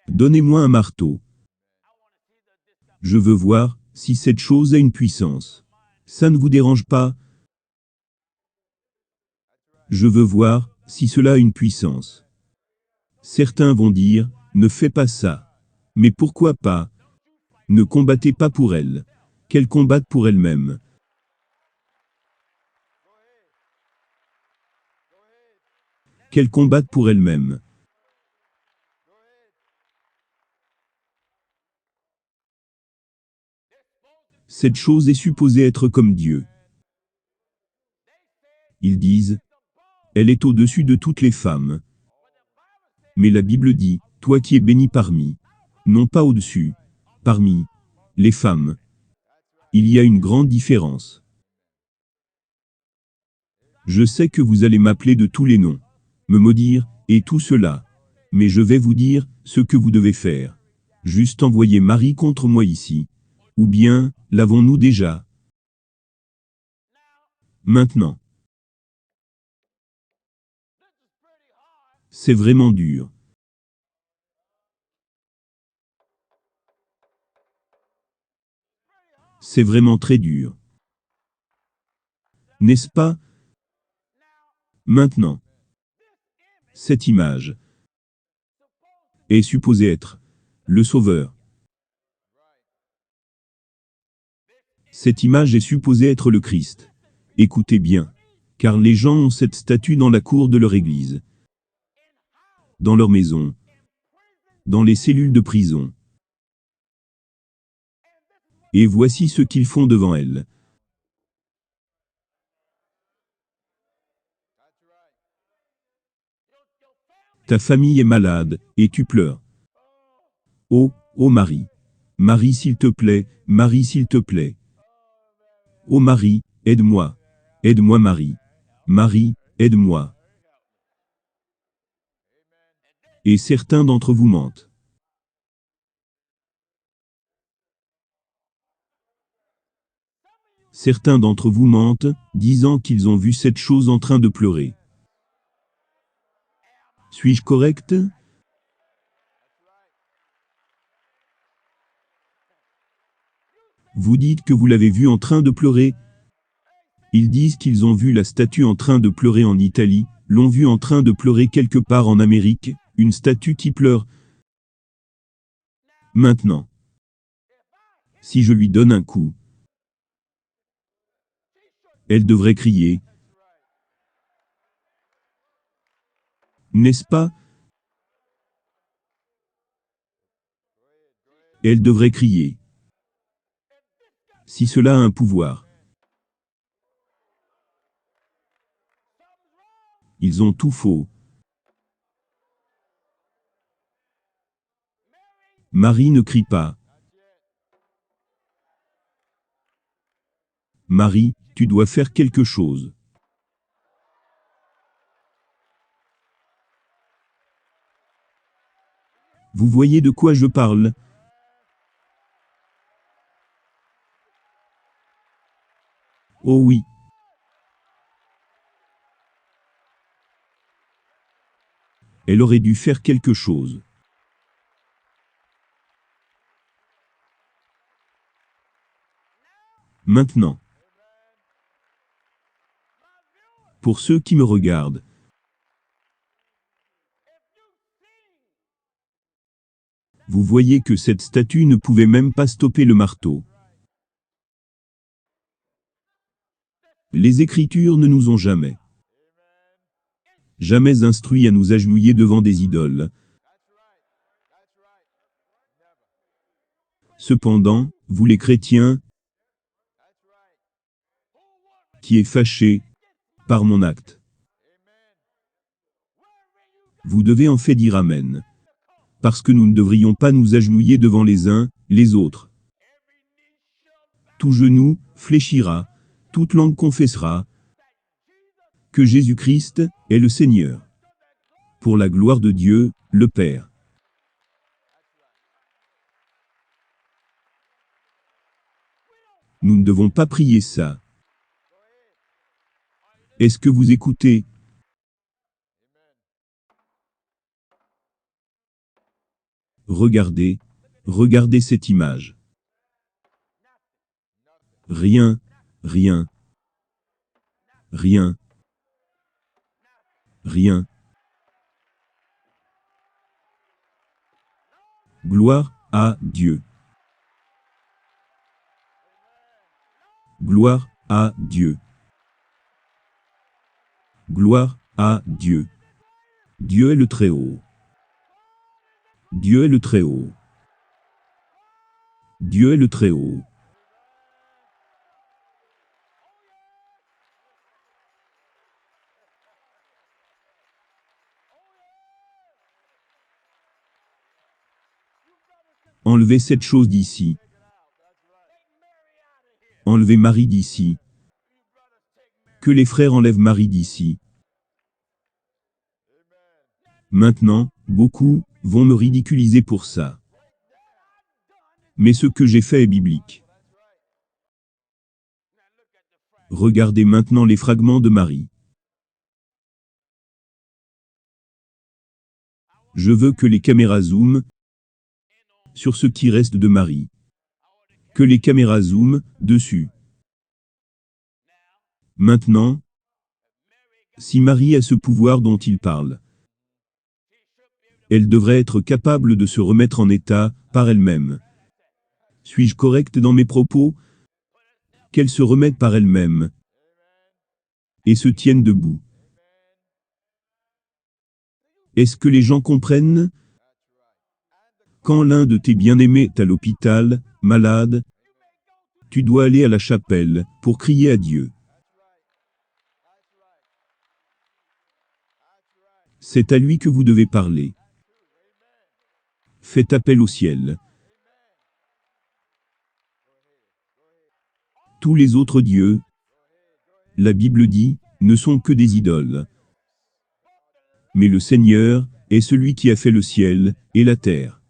Donnez-moi un marteau. Je veux voir si cette chose a une puissance. Ça ne vous dérange pas? Je veux voir si cela a une puissance. Certains vont dire, ne fais pas ça. Mais pourquoi pas? Ne combattez pas pour elle. Qu'elle combatte pour elle-même. Qu'elle combatte pour elle-même. Cette chose est supposée être comme Dieu. Ils disent, elle est au-dessus de toutes les femmes. Mais la Bible dit, toi qui es béni parmi, non pas au-dessus, parmi les femmes. Il y a une grande différence. Je sais que vous allez m'appeler de tous les noms, me maudire, et tout cela. Mais je vais vous dire ce que vous devez faire. Juste envoyer Marie contre moi ici. Ou bien, l'avons-nous déjà? Maintenant. C'est vraiment dur. C'est vraiment très dur. N'est-ce pas? Maintenant. Cette image est supposée être le Sauveur. Cette image est supposée être le Christ. Écoutez bien, car les gens ont cette statue dans la cour de leur église, dans leur maison, dans les cellules de prison. Et voici ce qu'ils font devant elle. Ta famille est malade, et tu pleures. Oh, oh Marie. Marie s'il te plaît, Marie s'il te plaît. Oh Marie, aide-moi. Aide-moi Marie. Marie, aide-moi. Et certains d'entre vous mentent. Certains d'entre vous mentent, disant qu'ils ont vu cette chose en train de pleurer. Suis-je correct? Vous dites que vous l'avez vu en train de pleurer. Ils disent qu'ils ont vu la statue en train de pleurer en Italie, l'ont vu en train de pleurer quelque part en Amérique, une statue qui pleure. Maintenant, si je lui donne un coup, elle devrait crier. N'est-ce pas? Elle devrait crier. Si cela a un pouvoir. Ils ont tout faux. Marie ne crie pas. Marie, tu dois faire quelque chose. Vous voyez de quoi je parle? Oh oui. Elle aurait dû faire quelque chose. Maintenant. Pour ceux qui me regardent. Vous voyez que cette statue ne pouvait même pas stopper le marteau. Les Écritures ne nous ont jamais instruits à nous agenouiller devant des idoles. Cependant, vous les chrétiens, qui êtes fâchés par mon acte, vous devez en fait dire Amen. Parce que nous ne devrions pas nous agenouiller devant les uns, les autres. Tout genou fléchira, toute langue confessera que Jésus-Christ est le Seigneur. Pour la gloire de Dieu, le Père. Nous ne devons pas prier ça. Est-ce que vous écoutez? Regardez, regardez cette image. Rien, rien, rien, rien. Gloire à Dieu. Gloire à Dieu. Gloire à Dieu. Dieu est le Très-Haut. Dieu est le Très-Haut. Dieu est le Très-Haut. Enlevez cette chose d'ici. Enlevez Marie d'ici. Que les frères enlèvent Marie d'ici. Maintenant, beaucoup vont me ridiculiser pour ça. Mais ce que j'ai fait est biblique. Regardez maintenant les fragments de Marie. Je veux que les caméras zooment sur ce qui reste de Marie. Que les caméras zooment dessus. Maintenant, si Marie a ce pouvoir dont il parle, elle devrait être capable de se remettre en état par elle-même. Suis-je correct dans mes propos? Qu'elle se remette par elle-même et se tienne debout. Est-ce que les gens comprennent? Quand l'un de tes bien-aimés est à l'hôpital, malade, tu dois aller à la chapelle pour crier à Dieu. C'est à lui que vous devez parler. Faites appel au ciel. Tous les autres dieux, la Bible dit, ne sont que des idoles. Mais le Seigneur est celui qui a fait le ciel et la terre.